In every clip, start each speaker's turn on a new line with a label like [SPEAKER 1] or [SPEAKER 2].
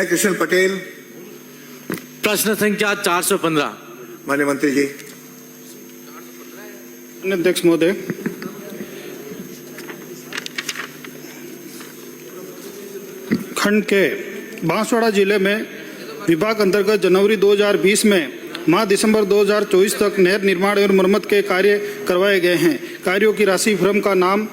[SPEAKER 1] कृष्ण पटेल।
[SPEAKER 2] प्रश्न संख्या 415।
[SPEAKER 1] माननीय मंत्री जी।
[SPEAKER 3] अध्यक्ष महोदय, खंड के बांसवाड़ा जिले में विभाग अंतर्गत जनवरी 2020 में माह दिसंबर 2024 तक नहर निर्माण और मरम्मत के कार्य करवाए गए हैं। कार्यों की राशि, फर्म का नाम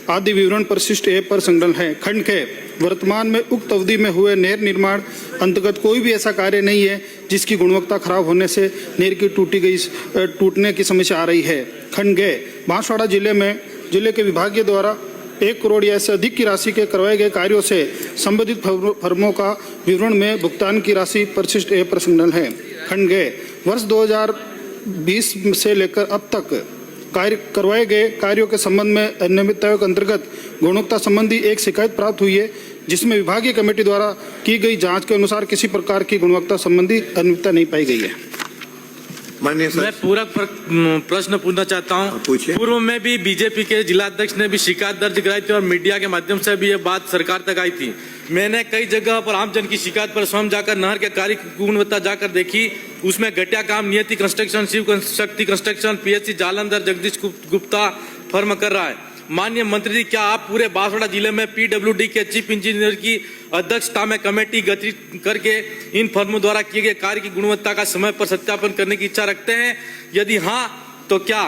[SPEAKER 3] आदि विवरण परिशिष्ट ए पर संलग्न है। खंड के वर्तमान में उक्त अवधि में हुए नहर निर्माण अंतर्गत कोई भी ऐसा कार्य नहीं है जिसकी गुणवत्ता खराब होने से नहर की टूटने की समस्या आ रही है। खंड के बांसवाड़ा जिले के विभागीय द्वारा 1 करोड़ या इससे अधिक की राशि के करवाए गए कार्यों से संबंधित फर्मों का विवरण में भुगतान की राशि परिशिष्ट ए पर संलग्न है। खंड गए वर्ष 2020 से लेकर अब तक करवाए गए कार्यों के संबंध में अनियमितताओं के अंतर्गत गुणवत्ता संबंधी एक शिकायत प्राप्त हुई है, जिसमें विभागीय कमेटी द्वारा की गई जांच के अनुसार किसी प्रकार की गुणवत्ता संबंधी अनियमितता नहीं पाई गई है।
[SPEAKER 2] मैं पूरक प्रश्न पूछना चाहता हूं। पूर्व में भी बीजेपी के जिला अध्यक्ष ने भी शिकायत दर्ज कराई थी और मीडिया के माध्यम से भी ये बात सरकार तक आई थी। मैंने कई जगह पर आमजन की शिकायत पर स्वयं जाकर नहर के कार्य की गुणवत्ता जाकर देखी। उसमें घटिया काम नियति construction, Shiv Shakti construction, PHC Jalandhar Jagdish Gupta firm कर रहा है। माननीय मंत्री जी, क्या आप पूरे बांसवाड़ा जिले में पीडब्ल्यूडी के चीफ इंजीनियर की अध्यक्षता में कमेटी गठित करके इन फर्मों द्वारा किए गए कार्य की गुणवत्ता का समय पर सत्यापन करने की इच्छा रखते हैं? यदि हाँ, तो क्या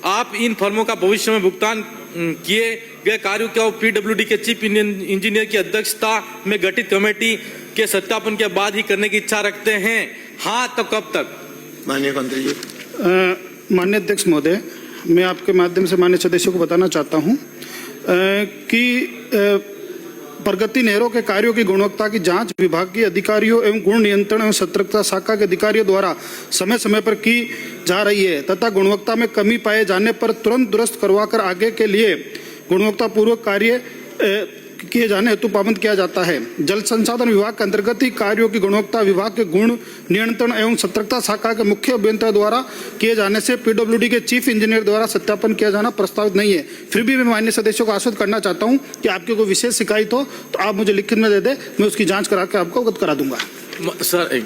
[SPEAKER 2] आप इन फर्मों का भविष्य में भुगतान किए गए कार्यों को पीडब्ल्यूडी के चीफ इंजीनियर की अध्यक्षता में गठित कमेटी के सत्यापन के बाद ही करने की इच्छा रखते हैं? हाँ, तो कब तक?
[SPEAKER 1] माननीय मंत्री जी।
[SPEAKER 3] माननीय अध्यक्ष महोदय, मैं आपके माध्यम से माननीय सदस्यों को बताना चाहता हूं कि प्रगति नहरों के कार्यों की गुणवत्ता की जांच विभाग के अधिकारियों एवं गुण नियंत्रण एवं सतर्कता शाखा के अधिकारियों द्वारा समय समय पर की जा रही है तथा गुणवत्ता में कमी पाए जाने पर तुरंत दुरुस्त करवाकर आगे के लिए गुणवत्ता पूर्वक कार्य किए जाने हेतु पाबंद किया जाता है। जल संसाधन विभाग के अंतर्गत ही कार्यों की गुणवत्ता विभाग के गुण नियंत्रण एवं सतर्कता शाखा के मुख्य अभियंता द्वारा किए जाने से पीडब्ल्यूडी के चीफ इंजीनियर द्वारा सत्यापन किया जाना प्रस्तावित नहीं है। फिर भी मैं माननीय सदस्यों को आश्वस्त करना चाहता हूं कि आपकी कोई विशेष शिकायत हो तो आप मुझे लिखित में दे दें, मैं उसकी जाँच करा के आपको अवगत करा दूंगा।
[SPEAKER 2] सर,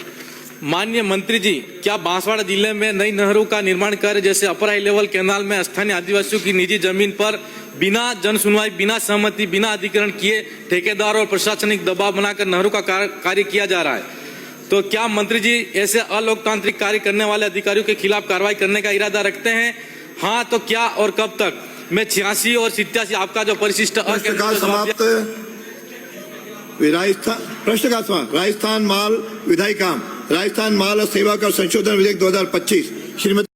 [SPEAKER 2] माननीय मंत्री जी, क्या बांसवाड़ा जिले में नई नहरों का निर्माण कार्य जैसे अपर हाई लेवल कैनाल में स्थानीय आदिवासियों की निजी जमीन पर बिना जन सुनवाई, बिना सहमति, बिना अधिग्रहण किए ठेकेदार और प्रशासनिक दबाव बनाकर नहरों का कार्य किया जा रहा है? तो क्या मंत्री जी ऐसे अलोकतांत्रिक कार्य करने वाले अधिकारियों के खिलाफ कार्रवाई करने का इरादा रखते हैं? हाँ, तो क्या और कब तक? मैं 86 और 87 आपका जो परिशिष्ट
[SPEAKER 1] प्रश्न का समाप्त। राजस्थान माल विधायी काम, राजस्थान माल और सेवा कर संशोधन विधेयक 2025 श्रीमती